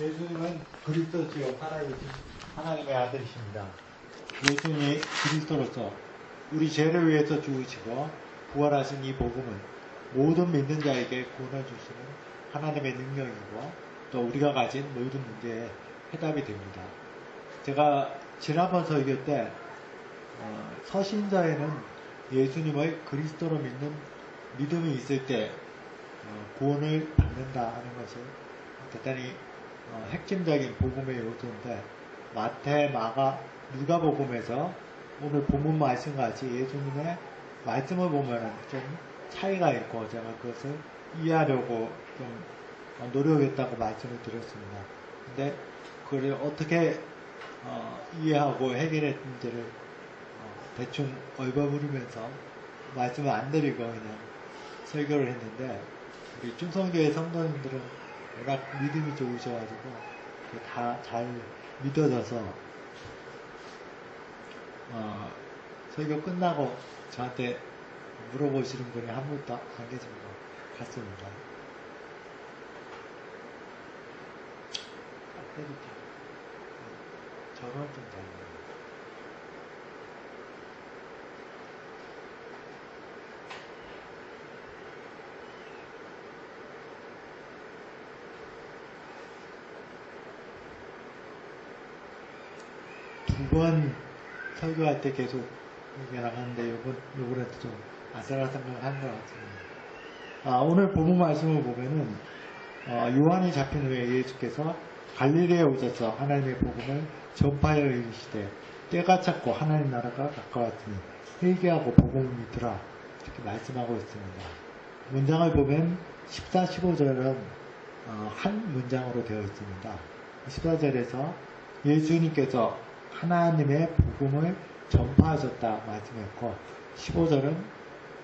예수님은 그리스도시요 하나님의 아들이십니다. 예수님이 그리스도로서 우리 죄를 위해서 죽으시고 부활하신 이 복음은 모든 믿는 자에게 구원을 주시는 하나님의 능력이고 또 우리가 가진 모든 문제에 해답이 됩니다. 제가 지난번 설교 때 서신자에는 예수님을 그리스도로 믿는 믿음이 있을 때 구원을 받는다 하는 것이 대단히 핵심적인 복음의 요소인데, 마태, 마가, 누가복음에서 오늘 본문 말씀같이 예수님의 말씀을 보면 좀 차이가 있고 제가 그것을 이해하려고 좀 노력했다고 말씀을 드렸습니다. 근데 그걸 어떻게 이해하고 해결했는지를 대충 얼버무리면서 말씀을 안 드리고 그냥 설교를 했는데, 우리 충성교회 성도님들은 워낙 믿음이 좋으셔가지고 다 잘 믿어져서 설교 끝나고 저한테 물어보시는 분이 한 분도 안 계신 것 같습니다. 전원 좀 잘해요. 두 번 설교할 때 계속 얘기를 하는데 요번에도 좀 아슬아슬한 것 같습니다. 오늘 본문 말씀을 보면은 요한이 잡힌 후에 예수께서 갈릴리에 오셔서 하나님의 복음을 전파하여 이르시되 때가 찼고 하나님 나라가 가까웠으니 회개하고 복음을 믿으라, 이렇게 말씀하고 있습니다. 문장을 보면 14, 15절은 한 문장으로 되어 있습니다. 14절에서 예수님께서 하나님의 복음을 전파하셨다 말씀했고, 15절은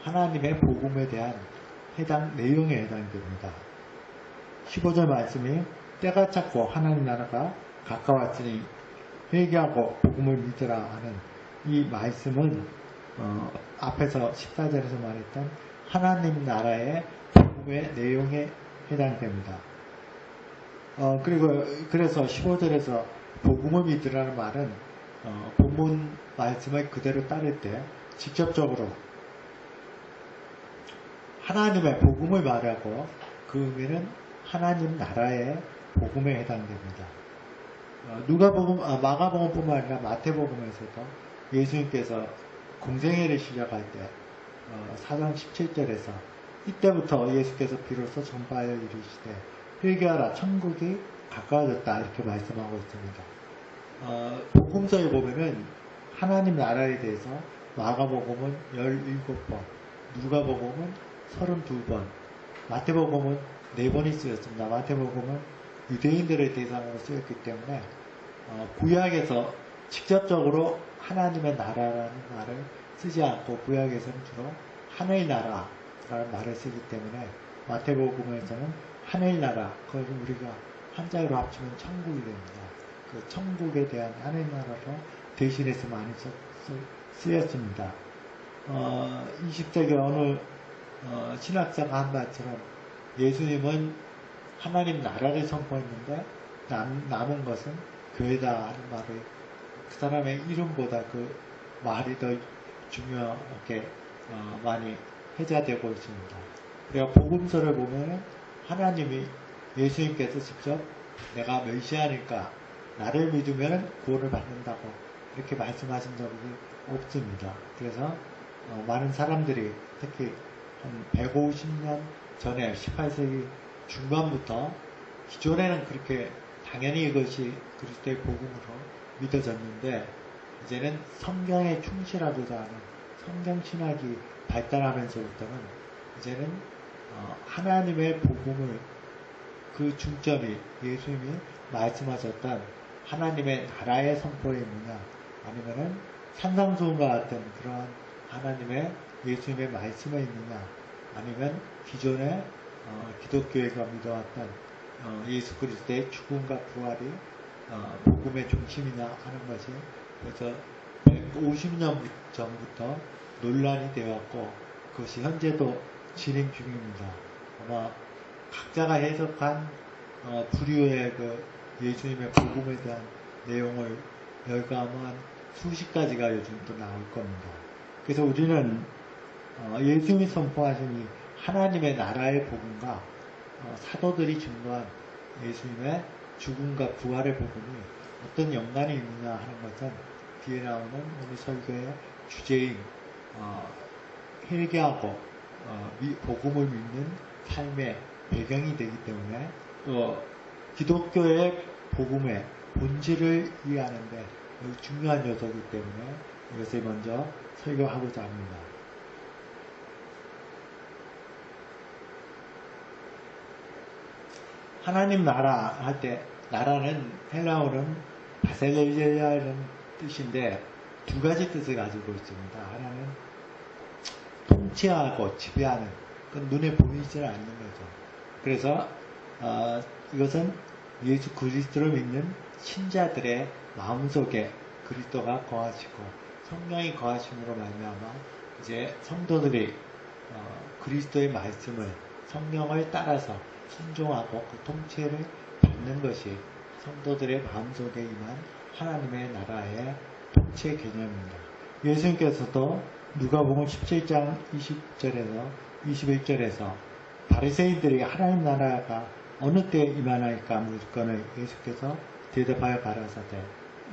하나님의 복음에 대한 해당 내용에 해당됩니다. 15절 말씀이 때가 찼고 하나님 나라가 가까웠으니 회개하고 복음을 믿으라 하는 이 말씀은 앞에서 14절에서 말했던 하나님 나라의 복음의 내용에 해당됩니다. 그래서 15절에서 복음을 믿으라는 말은 본문 말씀을 그대로 따를 때 직접적으로 하나님의 복음을 말하고 그 의미는 하나님 나라의 복음에 해당됩니다. 마가복음뿐만 아니라 마태복음에서도 예수님께서 공생애를 시작할 때 4장 17절에서 이때부터 예수께서 비로소 전파하여 이르시되 회개하라 천국이 가까워졌다, 이렇게 말씀하고 있습니다. 복음서에 보면은 하나님 나라에 대해서 마가복음은 17번, 누가복음은 32번, 마태복음은 4번이 쓰였습니다. 마태복음은 유대인들의 대상으로 쓰였기 때문에 구약에서 직접적으로 하나님의 나라라는 말을 쓰지 않고 구약에서는 주로 하늘나라라는 말을 쓰기 때문에 마태복음에서는 하늘나라, 그걸 우리가 한자로 합치면 천국이 됩니다. 그 천국에 대한 하늘나라로 대신해서 많이 쓰였습니다. 20세기 어느 신학자가 한 말처럼 예수님은 하나님 나라를 선포했는데 남은 것은 교회다 하는 말을, 그 사람의 이름보다 그 말이 더 중요하게 많이 회자되고 있습니다. 그리고 복음서를 보면 하나님이 예수님께서 직접 내가 메시아니까 나를 믿으면 구원을 받는다고 이렇게 말씀하신 적이 없습니다. 그래서 많은 사람들이 특히 한 150년 전에 18세기 중반부터, 기존에는 그렇게 당연히 이것이 그리스도의 복음으로 믿어졌는데, 이제는 성경에 충실하고자 하는 성경신학이 발달하면서부터는 이제는 하나님의 복음을, 그 중점이 예수님이 말씀하셨던 하나님의 나라의 선포에 있느냐, 아니면은 산상수훈과 같은 그러한 하나님의 예수님의 말씀에 있느냐, 아니면 기존의 기독교회가 믿어왔던 예수 그리스도의 죽음과 부활이 복음의 중심이냐 하는 것이 벌써 150년 전부터 논란이 되었고, 그것이 현재도 진행 중입니다. 아마 각자가 해석한 부류의 그 예수님의 복음에 대한 내용을 열거하면 수십 가지가 요즘 또 나올 겁니다. 그래서 우리는 예수님이 선포하신 이 하나님의 나라의 복음과 사도들이 증거한 예수님의 죽음과 부활의 복음이 어떤 연관이 있느냐 하는 것은 뒤에 나오는 오늘 설교의 주제인 회개하고 복음을 믿는 삶의 배경이 되기 때문에 또 기독교의 복음의 본질을 이해하는데 중요한 요소이기 때문에 이것을 먼저 설교하고자 합니다. 하나님 나라 할 때 나라는 헬라어는 바셀레이아라는 뜻인데 두 가지 뜻을 가지고 있습니다. 하나는 통치하고 지배하는, 그건 눈에 보이지 않는 거죠. 그래서 이것은 예수 그리스도를 믿는 신자들의 마음속에 그리스도가 거하시고 성령이 거하심으로 말미암아 이제 성도들이 그리스도의 말씀을 성령을 따라서 순종하고 그 통치를 받는 것이 성도들의 마음속에 임한 하나님의 나라의 통치의 개념입니다. 예수님께서도 누가복음 17장 20절에서 21절에서 바리새인들이 하나님 나라가 어느 때에 임하나이까 물건을 예수께서 대답하여 가라사대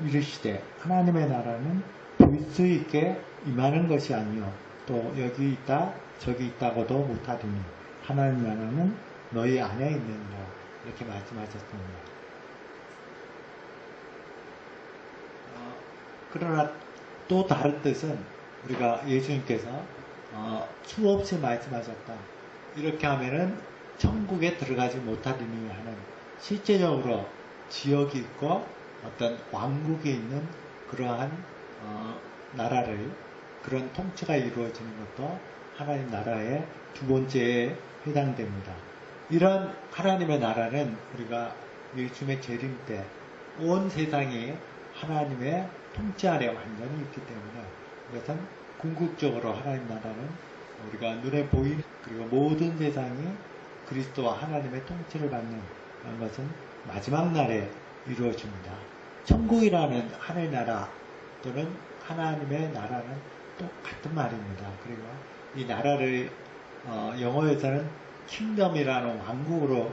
이르시되 하나님의 나라는 볼 수 있게 임하는 것이 아니요 또 여기 있다 저기 있다고도 못하리니 하나님 나라는 너희 안에 있느니라 이렇게 말씀하셨습니다. 그러나 또 다른 뜻은 우리가 예수님께서 수없이 말씀하셨다. 이렇게 하면은 천국에 들어가지 못하리니 하는 실제적으로 지역이 있고 어떤 왕국이 있는 그러한 나라를 그런 통치가 이루어지는 것도 하나님 나라의 두 번째에 해당됩니다. 이런 하나님의 나라는 우리가 예수님의 재림 때 온 세상이 하나님의 통치 아래 완전히 있기 때문에 이것은 궁극적으로 하나님 나라는 우리가 눈에 보이는 그리고 모든 세상이 그리스도와 하나님의 통치를 받는 그런 것은 마지막 날에 이루어집니다. 천국이라는 하늘나라 또는 하나님의 나라는 똑같은 말입니다. 그리고 이 나라를 영어에서는 킹덤이라는 왕국으로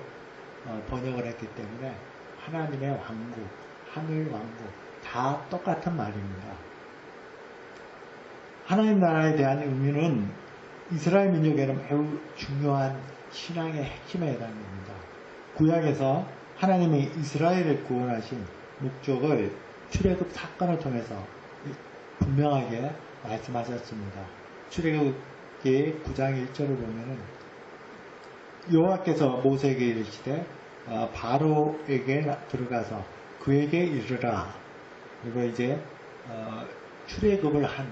번역을 했기 때문에 하나님의 왕국, 하늘 왕국 다 똑같은 말입니다. 하나님 나라에 대한 의미는 이스라엘 민족에는 매우 중요한 신앙의 핵심에 해당됩니다. 구약에서 하나님이 이스라엘을 구원하신 목적을 출애굽 사건을 통해서 분명하게 말씀하셨습니다. 출애굽기 9장 1절을 보면은 여호와께서 모세에게 이르시되 바로에게 들어가서 그에게 이르라. 그리고 이제 출애굽을 한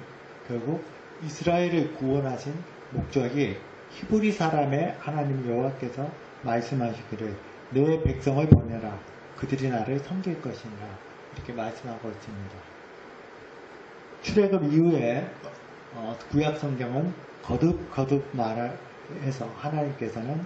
결국 이스라엘을 구원하신 목적이 히브리 사람의 하나님 여호와께서 말씀하시기를 내 백성을 보내라. 그들이 나를 섬길 것이니라. 이렇게 말씀하고 있습니다. 출애굽 이후에 구약 성경은 거듭 말해서 하나님께서는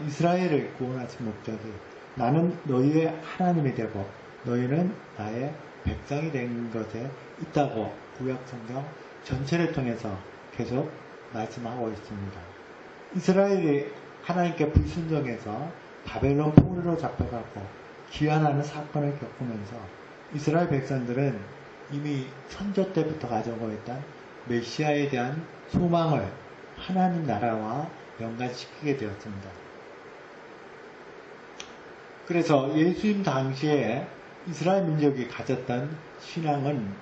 이스라엘을 구원하신 목적이 나는 너희의 하나님이 되고 너희는 나의 백성이 된 것에 있다고 구약 성경 전체를 통해서 계속 말씀하고 있습니다. 이스라엘이 하나님께 불순종해서 바벨론 포로로 잡혀가고 귀환하는 사건을 겪으면서 이스라엘 백성들은 이미 선조 때부터 가지고 있던 메시아에 대한 소망을 하나님 나라와 연관시키게 되었습니다. 그래서 예수님 당시에 이스라엘 민족이 가졌던 신앙은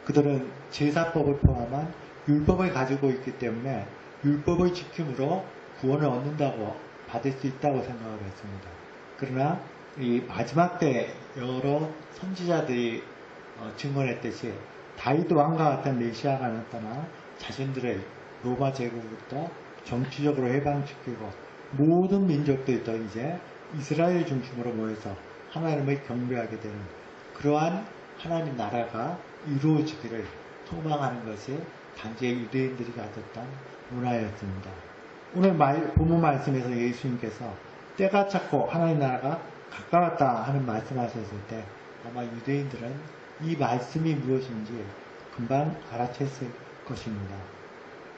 그들은 제사법을 포함한 율법을 가지고 있기 때문에 율법을 지킴으로 구원을 얻는다고 받을 수 있다고 생각을 했습니다. 그러나 이 마지막 때 여러 선지자들이 증언했듯이 다윗 왕과 같은 메시아가 나타나 자신들을 로마 제국부터 정치적으로 해방시키고 모든 민족들도 이제 이스라엘 중심으로 모여서 하나님을 경배하게 되는 그러한 하나님 나라가 이루어지기를 소망하는 것이 당시의 유대인들이 가졌던 문화였습니다. 오늘 본문 말씀에서 예수님께서 때가 찼고 하나님 나라가 가까웠다 하는 말씀하셨을 때 아마 유대인들은 이 말씀이 무엇인지 금방 알아챘을 것입니다.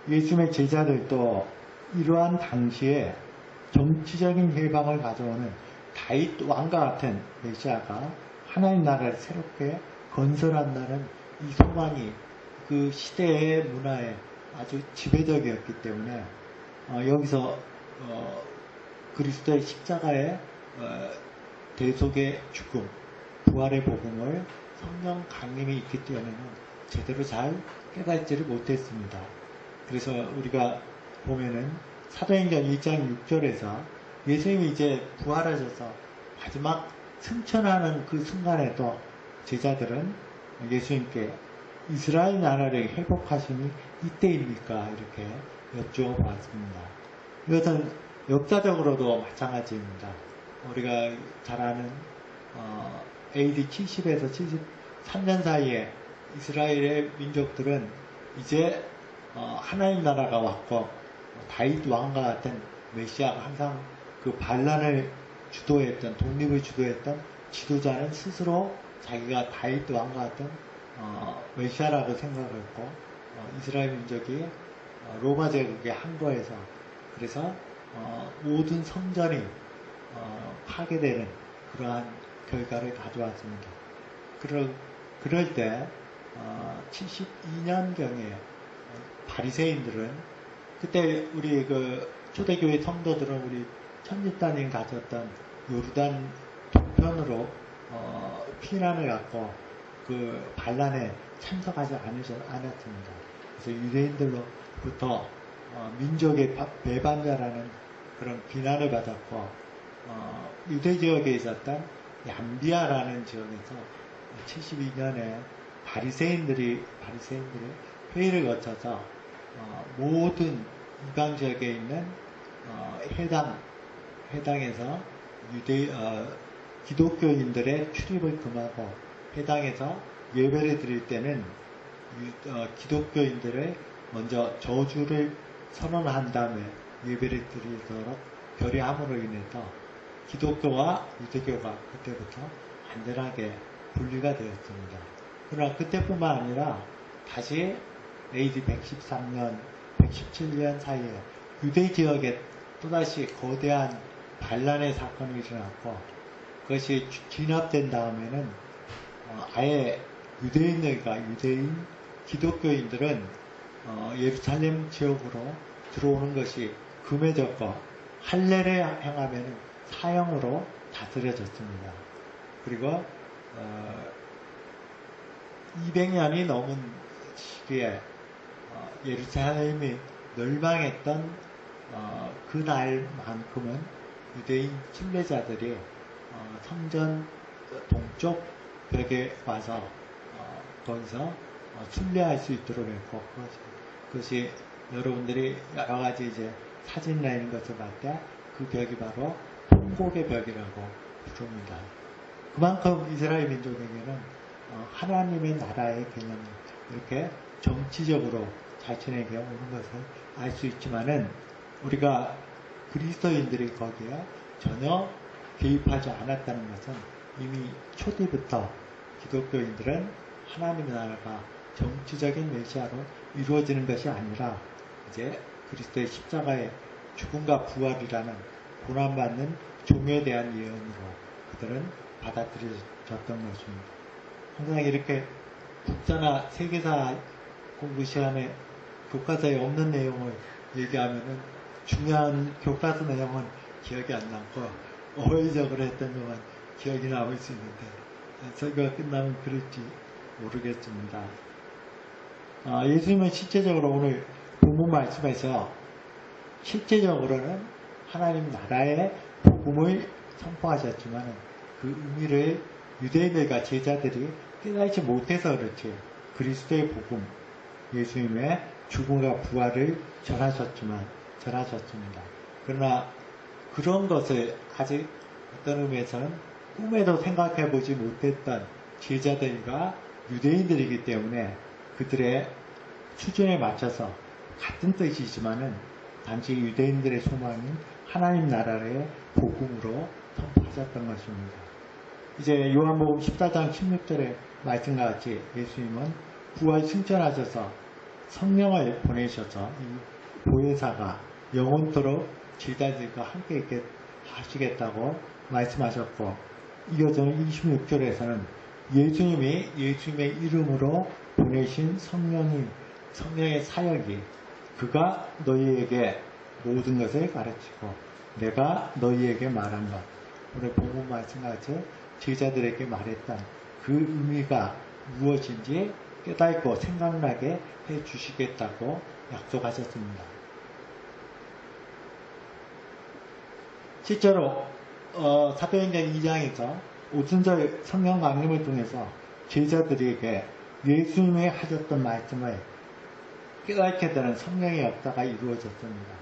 예수님의 제자들도 이러한 당시에 정치적인 해방을 가져오는 다윗 왕과 같은 메시아가 하나님 나라를 새롭게 건설한다는 이 소망이 그 시대의 문화에 아주 지배적이었기 때문에 여기서 그리스도의 십자가의 대속의 죽음, 부활의 복음을 성령 강림이 있기 때문에는 제대로 잘 깨닫지를 못했습니다. 그래서 우리가 보면은 사도행전 1장 6절에서 예수님이 이제 부활하셔서 마지막 승천하는 그 순간에도 제자들은 예수님께 이스라엘 나라를 회복하심이 이때입니까? 이렇게 여쭈어보았습니다. 이것은 역사적으로도 마찬가지입니다. 우리가 잘 아는 AD 70에서 73년 사이에 이스라엘의 민족들은 이제 하나님 나라가 왔고 다윗 왕과 같은 메시아가 항상 그 반란을 주도했던, 독립을 주도했던 지도자는 스스로 자기가 다윗 왕과 같은 메시아라고 생각했고 이스라엘 민족이 로마 제국에 항거해서 그래서 모든 성전이 파괴되는 그러한 결과를 가져왔습니다. 그럴 때 72년경에 바리새인들은 그때 우리 그 초대교회 성도들은 우리 천지단이 가졌던 요르단 동편으로 피난을 갖고 그 반란에 참석하지 않았습니다. 그래서 유대인들로부터 민족의 배반자라는 그런 비난을 받았고 유대 지역에 있었던 얌비아라는 지역에서 72년에 바리새인들이 회의를 거쳐서 모든 이방 지역에 있는 해당에서 기독교인들의 출입을 금하고 해당에서 예배를 드릴 때는 기독교인들의 먼저 저주를 선언한 다음에 예배를 드리도록 결의함으로 인해서 기독교와 유대교가 그때부터 완전하게 분리가 되었습니다. 그러나 그때뿐만 아니라 다시 AD 113년, 117년 사이에 유대 지역에 또다시 거대한 반란의 사건이 일어났고 그것이 진압된 다음에는 아예 유대인 기독교인들은 예루살렘 지역으로 들어오는 것이 금해졌고 할례를 행하면 사형으로 다스려졌습니다. 그리고 200년이 넘은 시기에 예루살렘이 멸망했던 그날만큼은 유대인 순례자들이 성전 동쪽 벽에 와서 거기서 순례할 수 있도록 했고 그것이 여러분들이 여러 가지 이제 사진 내는 것을 볼 때 그 벽이 바로 통곡의 벽이라고 부릅니다. 그만큼 이스라엘 민족에게는 하나님의 나라의 개념이 이렇게 정치적으로 자신에게 오는 것을 알 수 있지만은 우리가 그리스도인들이 거기에 전혀 개입하지 않았다는 것은 이미 초기부터 기독교인들은 하나님의 나라가 정치적인 메시아로 이루어지는 것이 아니라 이제 그리스도의 십자가의 죽음과 부활이라는 고난받는 종에 대한 예언으로 그들은 받아들여졌던 것입니다. 항상 이렇게 국사나 세계사 공부 시간에 교과서에 없는 내용을 얘기하면은 중요한 교과서 내용은 기억이 안 남고 어휘적으로 했던 것만 기억이 남을 수 있는데 설교가 끝나면 그럴지 모르겠습니다. 예수님은 실제적으로 오늘 본문 말씀에서 실제적으로는 하나님 나라의 복음을 선포하셨지만 그 의미를 유대인들과 제자들이 깨닫지 못해서 그렇지 그리스도의 복음, 예수님의 죽음과 부활을 전하셨습니다. 그러나 그런 것을 아직 어떤 의미에서는 꿈에도 생각해 보지 못했던 제자들과 유대인들이기 때문에 그들의 수준에 맞춰서 같은 뜻이지만은 단지 유대인들의 소망인 하나님 나라의 복음으로 선포하셨던 것입니다. 이제 요한복음 14장 16절의 말씀과 같이 예수님은 부활 승천하셔서 성령을 보내셔서 이 보혜사가 영원토록 제자들과 함께 있게 하시겠다고 말씀하셨고, 이어서는 26절에서는 예수님의 이름으로 보내신 성령의 사역이 그가 너희에게 모든 것을 가르치고 내가 너희에게 말한 것, 오늘 본문 말씀과 같이 제자들에게 말했던 그 의미가 무엇인지 깨닫고 생각나게 해주시겠다고 약속하셨습니다. 실제로 사도행전 2장에서 오순절 성령 강림을 통해서 제자들에게 예수님이 하셨던 말씀을 깨닫게 되는 성령의 역사가 이루어졌습니다.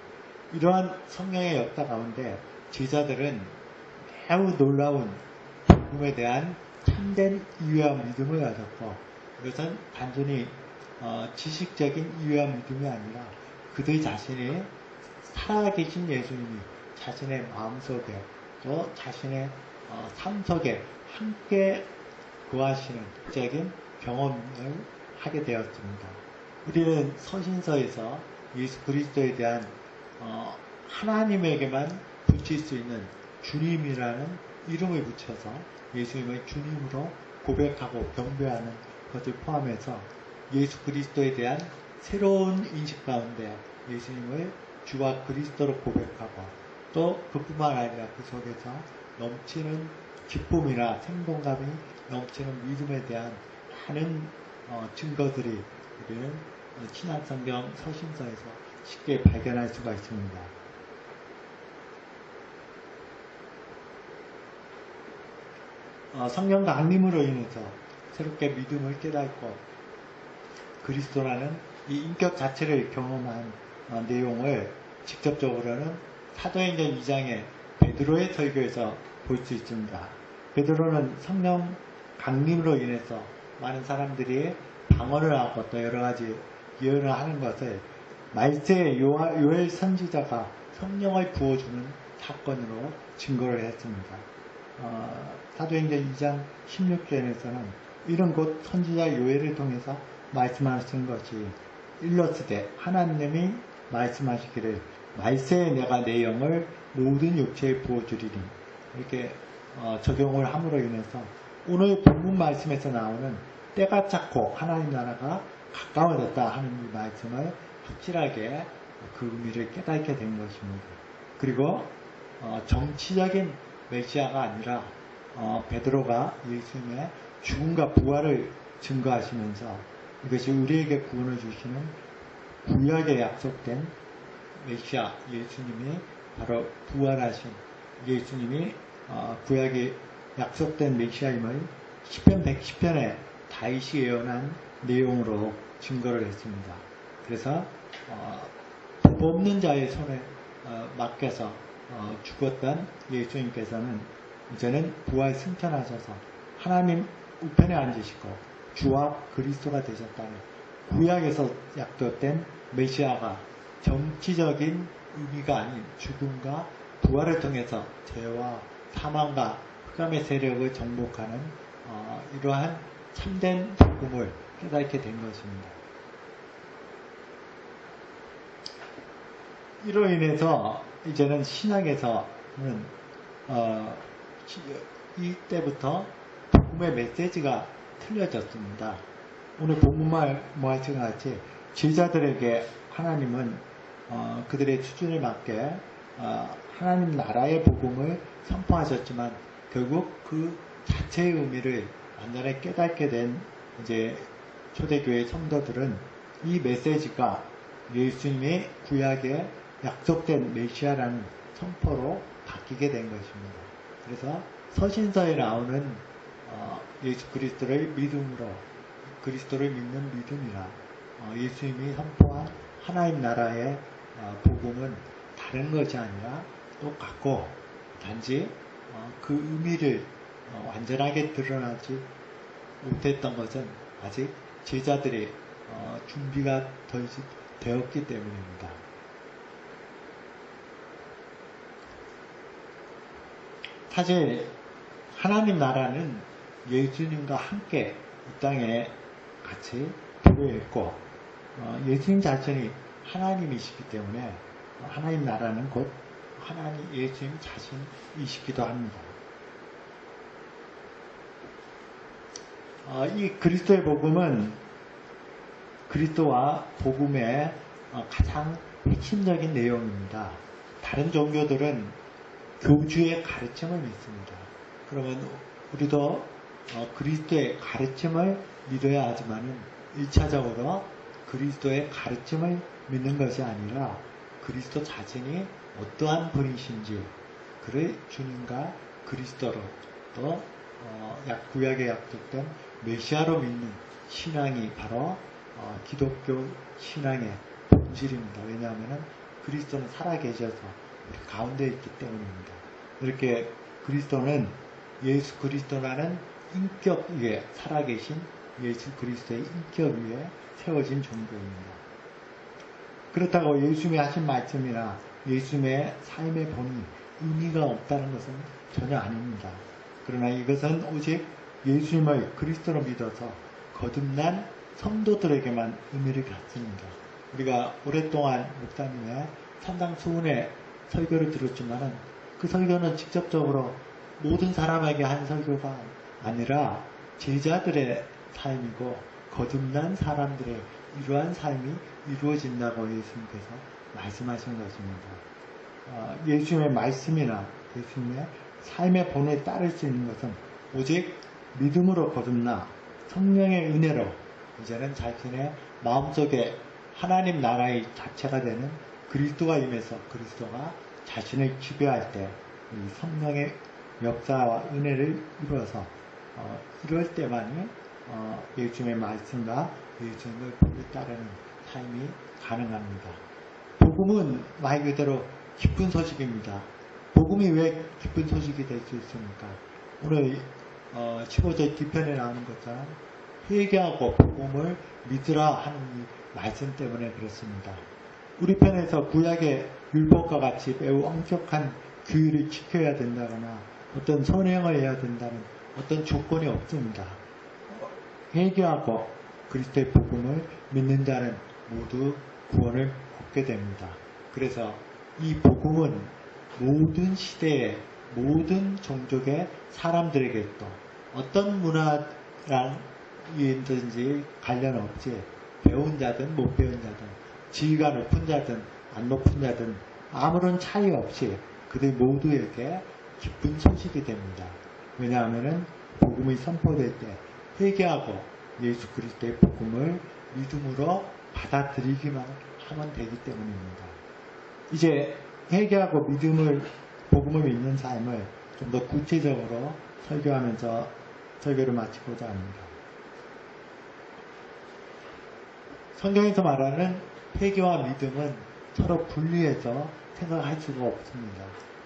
이러한 성령의 역사 가운데 제자들은 매우 놀라운 복음에 대한 참된 이해와 믿음을 가졌고, 이것은 단순히 지식적인 이해와 믿음이 아니라 그들 자신이 살아계신 예수님이 자신의 마음속에 또 자신의 삶 속에 함께 거하시는 적인 경험을 하게 되었습니다. 우리는 서신서에서 예수 그리스도에 대한 하나님에게만 붙일 수 있는 주님이라는 이름을 붙여서 예수님을 주님으로 고백하고 경배하는 것을 포함해서 예수 그리스도에 대한 새로운 인식 가운데 예수님을 주와 그리스도로 고백하고, 또 그뿐만 아니라 그 속에서 넘치는 기쁨이나 생동감이 넘치는 믿음에 대한 많은 증거들이 우리는 신약성경 서신서에서 쉽게 발견할 수가 있습니다. 성령 강림으로 인해서 새롭게 믿음을 깨닫고 그리스도라는 이 인격 자체를 경험한 내용을 직접적으로는 사도행전 2장의 베드로의 설교에서 볼 수 있습니다. 베드로는 성령 강림으로 인해서 많은 사람들이 방언을 하고 또 여러 가지 예언을 하는 것을 말세의 요엘 선지자가 성령을 부어주는 사건으로 증거를 했습니다. 사도행전 2장 16절에서는 이런 곧 선지자 요엘을 통해서 말씀하신 것이 일러스되 하나님이 말씀하시기를 말세에 내가 내 영을 모든 육체에 부어주리니, 이렇게 적용을 함으로 인해서 오늘 본문 말씀에서 나오는 때가 찼고 하나님 나라가 가까워졌다 하는 이 말씀을 확실하게 그 의미를 깨닫게 된 것입니다. 그리고 정치적인 메시아가 아니라 베드로가 예수님의 죽음과 부활을 증거하시면서 이것이 우리에게 구원을 주시는 구약에 약속된 메시아 예수님이 바로 부활하신 예수님이 구약에 약속된 메시아임을 시편 110편에 다윗이 예언한 내용으로 증거를 했습니다. 그래서 법 없는 자의 손에 맡겨서 죽었던 예수님께서는 이제는 부활 승천하셔서 하나님 우편에 앉으시고 주와 그리스도가 되셨다는 구약에서 약속된 메시아가 정치적인 의미가 아닌 죽음과 부활을 통해서 죄와 사망과 흑암의 세력을 정복하는 이러한 참된 복음을 깨닫게 된 것입니다. 이로 인해서 이제는 신학에서는 이때부터 복음의 메시지가 틀려졌습니다. 오늘 본문 말씀과 같이 제자들에게 하나님은 그들의 수준에 맞게 하나님 나라의 복음을 선포하셨지만 결국 그 자체의 의미를 완전히 깨닫게 된 이제 초대교회 성도들은 이 메시지가 예수님의 구약에 약속된 메시아라는 선포로 바뀌게 된 것입니다. 그래서 서신서에 나오는 예수 그리스도를 믿음으로 그리스도를 믿는 믿음이라 예수님이 선포한 하나님 나라의 복음은 다른 것이 아니라 똑같고, 단지 그 의미를 완전하게 드러나지 못했던 것은 아직 제자들의 준비가 덜 되었기 때문입니다. 사실 하나님 나라는 예수님과 함께 이 땅에 같이 필요했고 예수님 자신이 하나님이시기 때문에 하나님 나라는 곧 하나님 예수님 자신이시기도 합니다. 이 그리스도의 복음은 그리스도와 복음의 가장 핵심적인 내용입니다. 다른 종교들은 교주의 가르침을 믿습니다. 그러면 우리도 그리스도의 가르침을 믿어야 하지만은 1차적으로 그리스도의 가르침을 믿는 것이 아니라 그리스도 자신이 어떠한 분이신지 그를 주님과 그리스도로 또 구약에 약속된 메시아로 믿는 신앙이 바로 기독교 신앙의 본질입니다. 왜냐하면 그리스도는 살아계셔서 우리 가운데 있기 때문입니다. 이렇게 그리스도는 예수 그리스도라는 인격 위에 살아계신 예수 그리스도의 인격 위에 세워진 종교입니다. 그렇다고 예수님이 하신 말씀이나 예수님의 삶의 본이 의미가 없다는 것은 전혀 아닙니다. 그러나 이것은 오직 예수님을 그리스도로 믿어서 거듭난 성도들에게만 의미를 갖습니다. 우리가 오랫동안 목사님의 산당 수훈의 설교를 들었지만 그 설교는 직접적으로 모든 사람에게 한 설교가 아니라 제자들의 삶이고 거듭난 사람들의 이러한 삶이 이루어진다고 예수님께서 말씀하신 것입니다. 예수님의 말씀이나 예수님의 삶의 본에 따를 수 있는 것은 오직 믿음으로 거듭나 성령의 은혜로 이제는 자신의 마음속에 하나님 나라의 자체가 되는 그리스도가 임해서 그리스도가 자신을 지배할 때 이 성령의 역사와 은혜를 이루어서 이럴 때만이 예수님의 말씀과 예수님의 복을 따르는 삶이 가능합니다. 복음은 말 그대로 기쁜 소식입니다. 복음이 왜 기쁜 소식이 될 수 있습니까? 오늘 15절 뒤편에 나오는 것처럼 회개하고 복음을 믿으라 하는 이 말씀 때문에 그렇습니다. 우리 편에서 구약의 율법과 같이 매우 엄격한 규율을 지켜야 된다거나 어떤 선행을 해야 된다는 어떤 조건이 없습니다. 회개하고 그리스도의 복음을 믿는 자는 모두 구원을 얻게 됩니다. 그래서 이 복음은 모든 시대의 모든 종족의 사람들에게 또 어떤 문화랑이든지 관련 없이 배운 자든 못 배운 자든 지위가 높은 자든 안 높은 자든 아무런 차이 없이 그들 모두에게 기쁜 소식이 됩니다. 왜냐하면 복음이 선포될 때 회개하고 예수 그리스도의 복음을 믿음으로 받아들이기만 하면 되기 때문입니다. 이제 회개하고 복음을 믿는 삶을 좀 더 구체적으로 설교하면서 설교를 마치고자 합니다. 성경에서 말하는 회개와 믿음은 서로 분리해서 생각할 수가 없습니다.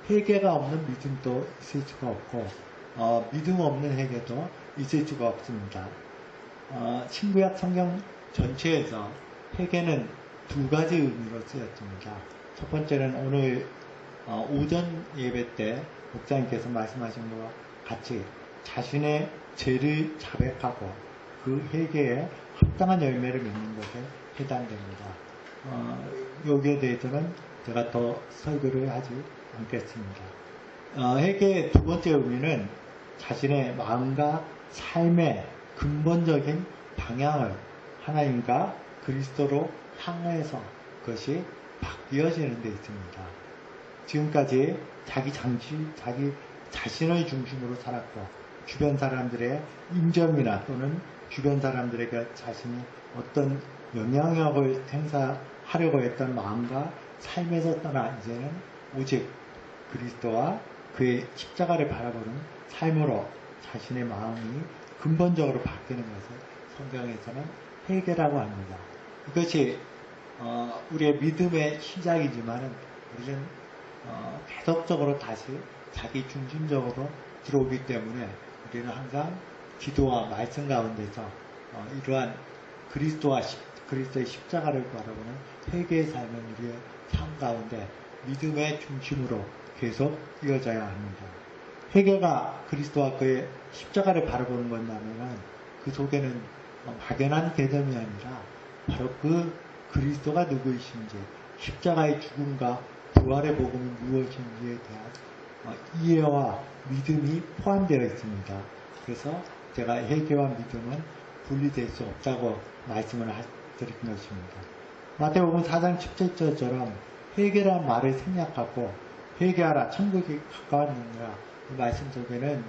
회개가 없는 믿음도 있을 수가 없고 믿음 없는 회개도 있을 수가 없습니다. 신구약 성경 전체에서 회개는 두 가지 의미로 쓰였습니다. 첫 번째는 오늘 오전 예배 때 목사님께서 말씀하신 것과 같이 자신의 죄를 자백하고 그 회개에 합당한 열매를 맺는 것에 해당됩니다. 여기에 대해서는 제가 더 설교를 하지 않겠습니다. 회개의 두 번째 의미는 자신의 마음과 삶의 근본적인 방향을 하나님과 그리스도로 향해서 그것이 바뀌어지는 데 있습니다. 지금까지 자기 자신의 중심으로 살았고 주변 사람들의 인정이나 또는 주변 사람들에게 자신이 어떤 영향력을 행사하려고 했던 마음과 삶에서 떠나 이제는 오직 그리스도와 그의 십자가를 바라보는 삶으로 자신의 마음이 근본적으로 바뀌는 것을 성경에서는 회개라고 합니다. 이것이 우리의 믿음의 시작이지만 우리는 계속적으로 다시 자기 중심적으로 들어오기 때문에 우리는 항상 기도와 말씀 가운데서 이러한 그리스도의 십자가를 바라보는 회개의 삶은 우리의 삶 가운데 믿음의 중심으로 계속 이어져야 합니다. 회개가 그리스도와 그의 십자가를 바라보는 것이라면 그 속에는 막연한 개념이 아니라 바로 그 그리스도가 누구이신지, 십자가의 죽음과 부활의 복음이 무엇인지에 대한 이해와 믿음이 포함되어 있습니다. 그래서 제가 회개와 믿음은 분리될 수 없다고 말씀을 드린 것입니다. 마태복음 4장 17절처럼 회개란 말을 생략하고 회개하라 천국이 가까웠느니라 이 말씀 속에는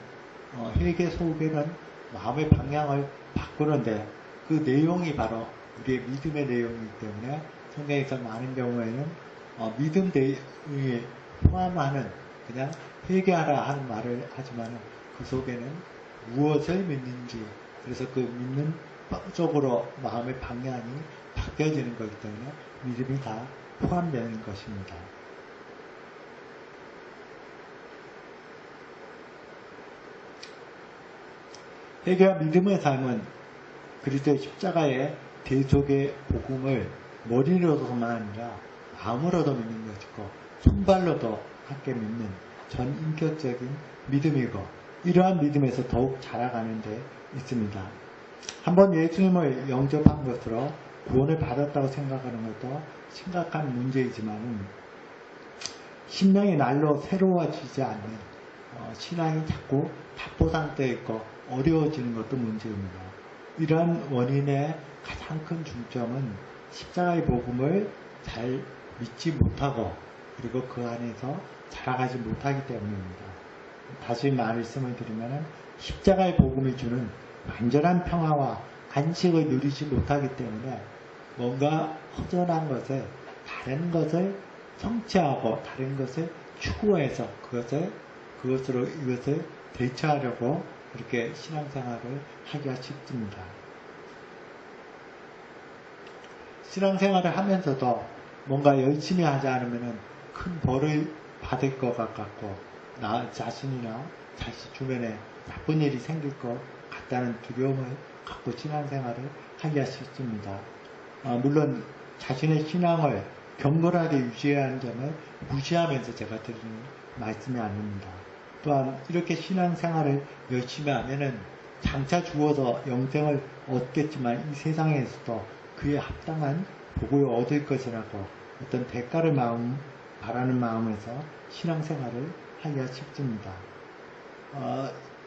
회개 속에는 마음의 방향을 바꾸는데 그 내용이 바로 우리의 믿음의 내용이기 때문에 성경에서 많은 경우에는 믿음 내용에 포함하는 그냥 회개하라 하는 말을 하지만 그 속에는 무엇을 믿는지, 그래서 그 믿는 쪽으로 마음의 방향이 바뀌어지는 것이기 때문에 믿음이 다 포함되는 것입니다. 회개와 믿음의 삶은 그리스도의 십자가의 대속의 복음을 머리로서만 아니라 마음으로도 믿는 것이고 손발로도 함께 믿는 전인격적인 믿음이고 이러한 믿음에서 더욱 자라가는 데 있습니다. 한번 예수님을 영접한 것으로 구원을 받았다고 생각하는 것도 심각한 문제이지만 신명이 날로 새로워지지 않는 신앙이 자꾸 답보상되어 있고 어려워지는 것도 문제입니다. 이러한 원인의 가장 큰 중점은 십자가의 복음을 잘 믿지 못하고 그리고 그 안에서 자라가지 못하기 때문입니다. 다시 말씀을 드리면 십자가의 복음이 주는 완전한 평화와 안식을 누리지 못하기 때문에 뭔가 허전한 것을 다른 것을 성취하고 다른 것을 추구해서 그것으로 이것을 대처하려고 그렇게 신앙생활을 하기가 쉽습니다. 신앙생활을 하면서도 뭔가 열심히 하지 않으면 큰 벌을 받을 것 같고 나 자신이나 자신 주변에 나쁜 일이 생길 것 같다는 두려움을 갖고 신앙생활을 하기가 쉽습니다. 물론 자신의 신앙을 경건하게 유지해야 하는 점을 무시하면서 제가 드리는 말씀이 아닙니다. 또한 이렇게 신앙생활을 열심히 하면은 장차 죽어서 영생을 얻겠지만 이 세상에서도 그에 합당한 복을 얻을 것이라고 어떤 대가를 바라는 마음에서 신앙생활을 하기가 쉽습니다.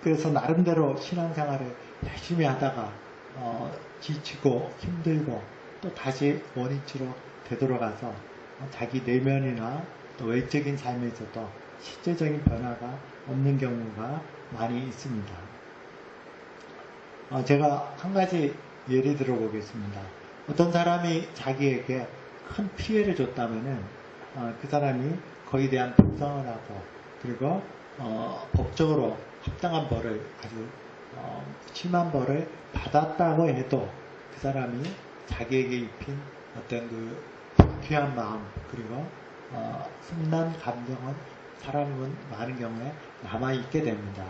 그래서 나름대로 신앙생활을 열심히 하다가 지치고 힘들고 또 다시 원위치로 되돌아가서 자기 내면이나 또 외적인 삶에서도 실제적인 변화가 없는 경우가 많이 있습니다. 제가 한 가지 예를 들어 보겠습니다. 어떤 사람이 자기에게 큰 피해를 줬다면은 그 사람이 거기에 대한 보상을 하고 그리고 법적으로 합당한 벌을 아주 심한 벌을 받았다고 해도 그 사람이 자기에게 입힌 어떤 그 불쾌한 마음 그리고 순난 감정은 사람은 많은 경우에 남아있게 됩니다.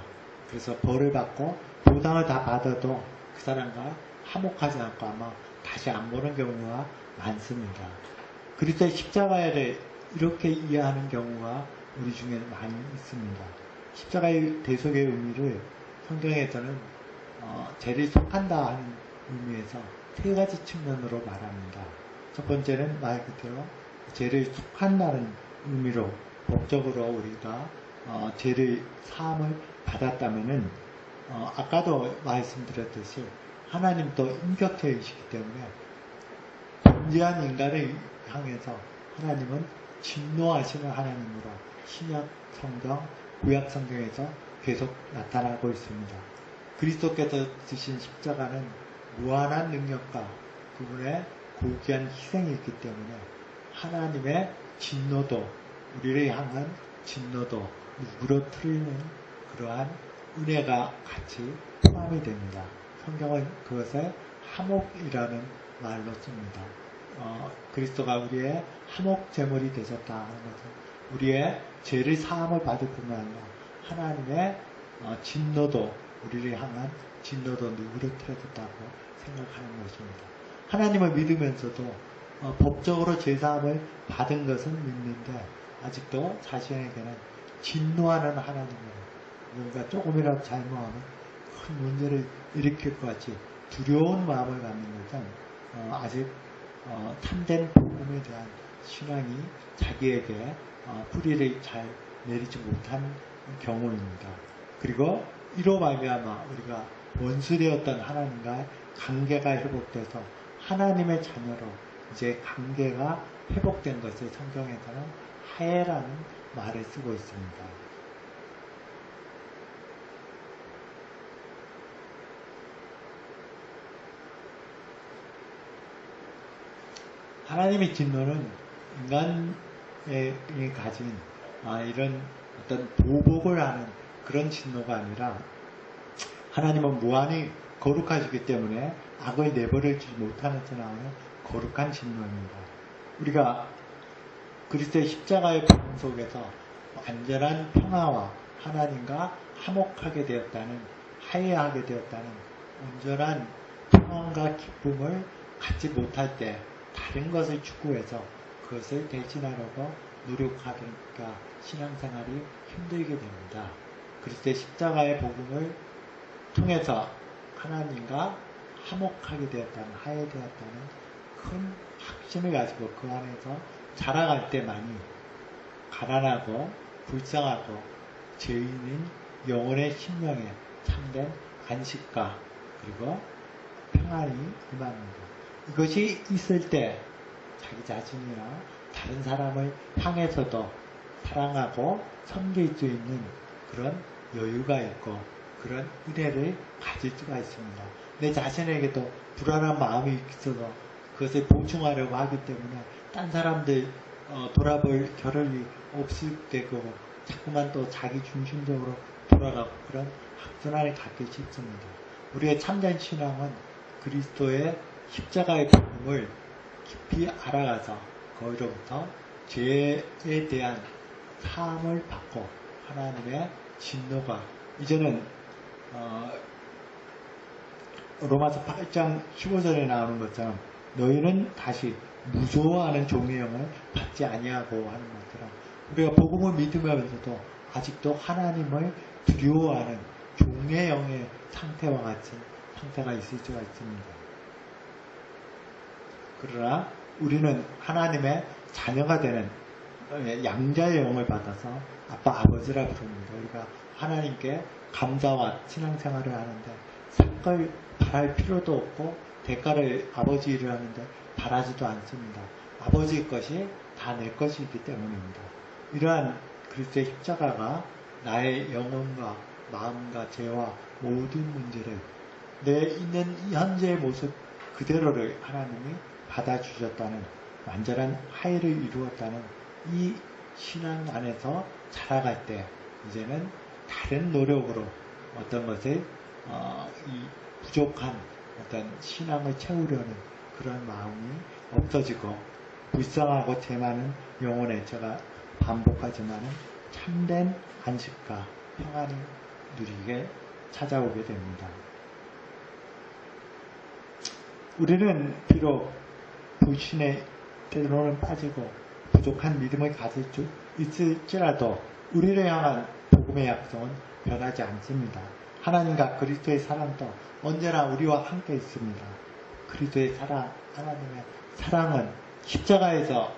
그래서 벌을 받고 보상을 다 받아도 그 사람과 화목하지 않고 아마 다시 안 보는 경우가 많습니다. 그리스도의 십자가를 이렇게 이해하는 경우가 우리 중에 많이 있습니다. 십자가의 대속의 의미를 성경에서는 죄를 속한다 하는 의미에서 세 가지 측면으로 말합니다. 첫 번째는 말 그대로 죄를 속한다는 의미로 법적으로 우리가 죄를 사함을 받았다면은 아까도 말씀드렸듯이 하나님도 인격체이시기 때문에 범죄한 인간을 향해서 하나님은 진노하시는 하나님으로 신약 성경, 구약 성경에서 계속 나타나고 있습니다. 그리스도께서 지신 십자가는 무한한 능력과 그분의 고귀한 희생이 있기 때문에 하나님의 진노도 우리를 향한 진노도 누그러뜨리는 그러한 은혜가 같이 포함이 됩니다. 성경은 그것을 화목이라는 말로 씁니다. 그리스도가 우리의 화목 제물이 되셨다 하는 것은 우리의 죄를 사함을 받을 뿐만 아니라 하나님의 진노도 우리를 향한 진노도 누그러뜨려졌다고 생각하는 것입니다. 하나님을 믿으면서도 법적으로 죄사함을 받은 것은 믿는데 아직도 자신에게는 진노하는 하나님으로 누군가 조금이라도 잘못하면 큰 문제를 일으킬 것 같이 두려운 마음을 갖는 것은 아직 참된 복음에 대한 신앙이 자기에게 뿌리를 잘 내리지 못한 경우입니다. 그리고 이로 말미암아 우리가 원수되었던 하나님과 관계가 회복돼서 하나님의 자녀로 이제 관계가 회복된 것을 성경에서는 화해라는 말을 쓰고 있습니다. 하나님의 진노는 인간이 가진 이런 어떤 보복을 하는 그런 진노가 아니라 하나님은 무한히 거룩하시기 때문에 악을 내버려주지 못하면서 나오는 거룩한 진노입니다. 우리가 그리스도의 십자가의 복음 속에서 완전한 평화와 하나님과 화목하게 되었다는, 화해하게 되었다는 온전한 평안과 기쁨을 갖지 못할 때 다른 것을 추구해서 그것을 대신하려고 노력하니까 신앙생활이 힘들게 됩니다. 그리스도의 십자가의 복음을 통해서 하나님과 화목하게 되었다는, 화해되었다는 큰 확신을 가지고 그 안에서 자라갈 때만이 가난하고 불쌍하고 죄인인 영혼의 심령에 참된 안식과 그리고 평안이 임합니다. 이것이 있을 때 자기 자신이나 다른 사람을 향해서도 사랑하고 섬길 수 있는 그런 여유가 있고 그런 은혜를 가질 수가 있습니다. 내 자신에게도 불안한 마음이 있어서 그것을 보충하려고 하기 때문에 딴 사람들 돌아볼 겨를이 없을 때고 자꾸만 또 자기 중심적으로 돌아가고 그런 악순환을 갖기 쉽습니다. 우리의 참된 신앙은 그리스도의 십자가의 복음을 깊이 알아가서 거기로부터 죄에 대한 사함을 받고 하나님의 진노가 이제는 로마서 8장 15절에 나오는 것처럼 너희는 다시 무서워하는 종의 영을 받지 아니하고 하는 것처럼 우리가 복음을 믿으면서도 아직도 하나님을 두려워하는 종의 영의 상태와 같은 상태가 있을 수가 있습니다. 그러나 우리는 하나님의 자녀가 되는 양자의 영을 받아서 아빠 아버지라 부릅니다. 우리가 하나님께 감사와 신앙생활을 하는데 상을 바랄 필요도 없고 대가를 아버지 일을 하는데 바라지도 않습니다. 아버지 것이 다 내 것이기 때문입니다. 이러한 그리스도의 십자가가 나의 영혼과 마음과 죄와 모든 문제를 내 있는 현재의 모습 그대로를 하나님이 받아주셨다는 완전한 화해를 이루었다는 이 신앙 안에서 자라갈 때 이제는 다른 노력으로 어떤 것을 이 부족한 어떤 신앙을 채우려는 그런 마음이 없어지고 불쌍하고 죄 많은 영혼에 제가 반복하지만은 참된 안식과 평안이 누리게 찾아오게 됩니다. 우리는 비록 불신에 때로는 빠지고 부족한 믿음을 가질 수 있을지라도 우리를 향한 복음의 약속은 변하지 않습니다. 하나님과 그리스도의 사랑도 언제나 우리와 함께 있습니다. 그리스도의 사랑, 하나님의 사랑은 십자가에서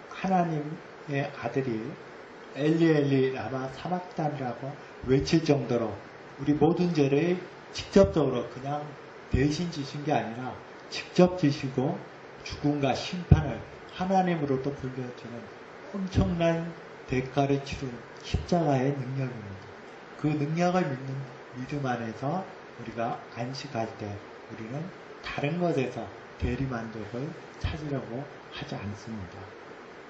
하나님의 아들이 엘리 엘리 라마 사막단이라고 외칠 정도로 우리 모든 죄를 직접적으로 그냥 대신 지신 게 아니라 직접 지시고 죽음과 심판을 하나님으로부터 불려주는 엄청난 대가를 치른 십자가의 능력입니다. 그 능력을 믿는 믿음 안에서 우리가 안식할 때 우리는 다른 것에서 대리만족을 찾으려고 하지 않습니다.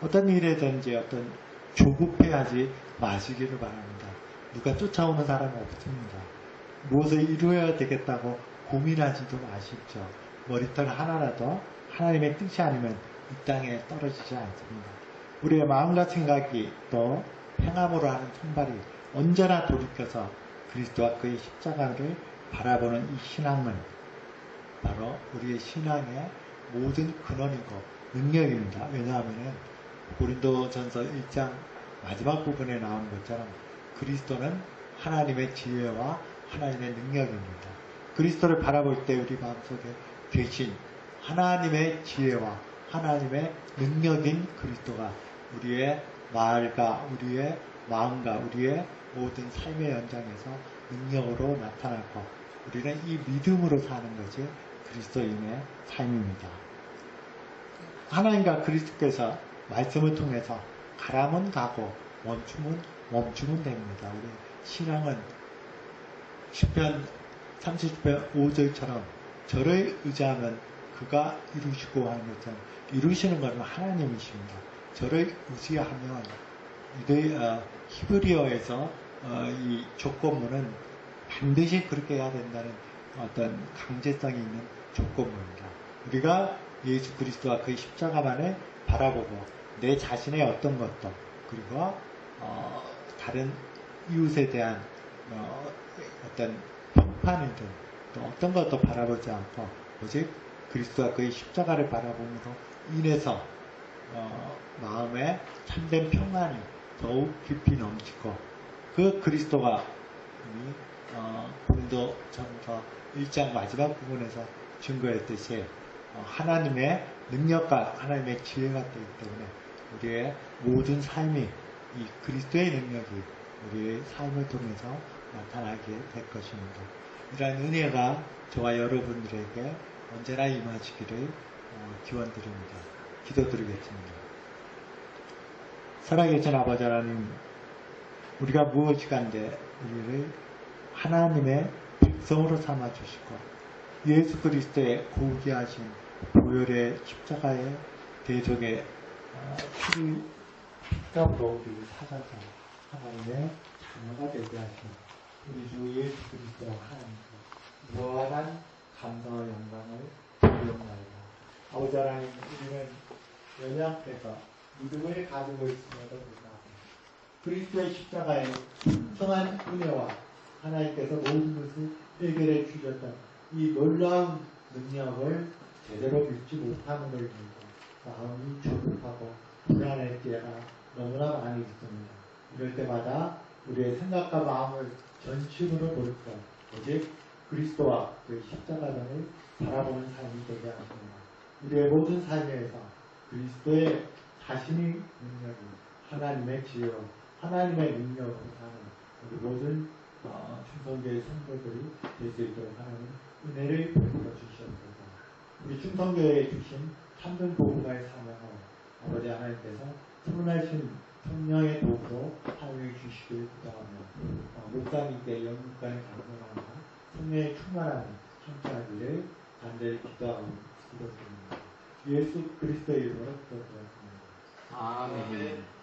어떤 일에든지 어떤 조급해하지 마시기를 바랍니다. 누가 쫓아오는 사람은 없습니다. 무엇을 이루어야 되겠다고 고민하지도 마십시오. 머리털 하나라도 하나님의 뜻이 아니면 이 땅에 떨어지지 않습니다. 우리의 마음과 생각이 또 행함으로 하는 손발이 언제나 돌이켜서 그리스도와 그의 십자가를 바라보는 이 신앙은 바로 우리의 신앙의 모든 근원이고 능력입니다. 왜냐하면 고린도전서 1장 마지막 부분에 나오는 것처럼 그리스도는 하나님의 지혜와 하나님의 능력입니다. 그리스도를 바라볼 때 우리 마음속에 계신 하나님의 지혜와 하나님의 능력인 그리스도가 우리의 말과 우리의 마음과 우리의 모든 삶의 연장에서 능력으로 나타날 것. 우리는 이 믿음으로 사는 것이 그리스도인의 삶입니다. 하나님과 그리스도께서 말씀을 통해서 가라면 가고 멈추면 됩니다. 우리 신앙은 시편 30편 5절처럼 저를 의지하면 그가 이루시고 하는 것처럼 이루시는 것은 하나님이십니다. 저를 의지하면 히브리어에서 이 조건문은 반드시 그렇게 해야 된다는 어떤 강제성이 있는 조건문입니다. 우리가 예수 그리스도와 그의 십자가만을 바라보고 내 자신의 어떤 것도 그리고 다른 이웃에 대한 어떤 평판이든 또 어떤 것도 바라보지 않고 오직 그리스도와 그의 십자가를 바라봄으로 인해서 마음에 참된 평안이 더욱 깊이 넘치고 그 그리스도가 이미 고린도전서 1장 마지막 부분에서 증거했듯이 하나님의 능력과 하나님의 지혜가 되기 때문에 우리의 모든 삶이 이 그리스도의 능력이 우리의 삶을 통해서 나타나게 될 것입니다. 이러한 은혜가 저와 여러분들에게 언제나 임하시기를 기원드립니다. 기도드리겠습니다. 살아계신 아버지 하나님, 우리가 무엇이간데 우리를 하나님의 백성으로 삼아주시고 예수 그리스도의 고귀하신 보혈의 십자가의 대속의 피를 십자가로 우리를 사셔서 하나님의 자녀가 되게 하신 우리 주 예수 그리스도 하나님께 무한한 감사와 영광을 드리옵나이다. 아버지 하나님, 우리는 연약해서 믿음을 가지고 있음에도 불구하고 그리스도의 십자가의 풍성한 은혜와 하나님께서 모든 것을 해결해 주셨던 이 놀라운 능력을 제대로 믿지 못함으로 인해서 마음이 조급하고 불안할 때가 너무나 많이 있습니다. 이럴 때마다 우리의 생각과 마음을 전심으로 돌이켜 오직 그리스도와 그 십자가를 바라보는 삶이 되게 하십니다. 우리의 모든 삶에서 그리스도의 자신의 능력이 하나님의 지혜와 하나님의 능력으로 사는 우리 모든 충성교회 성도들이 될 수 있도록 하나님 은혜를 베풀어 주시옵소서. 우리 충성교회에 주신 참된 복음화의 사명을 아버지 하나님께서 푸른하신 성령의 도구로 사용해 주시길 기도하며 목사님께 영육간에 감사하며 성령의 충만함이 함께하기를 간절히 기도드립니다. 예수 그리스도의 이름으로 기도드렸습니다. 아멘.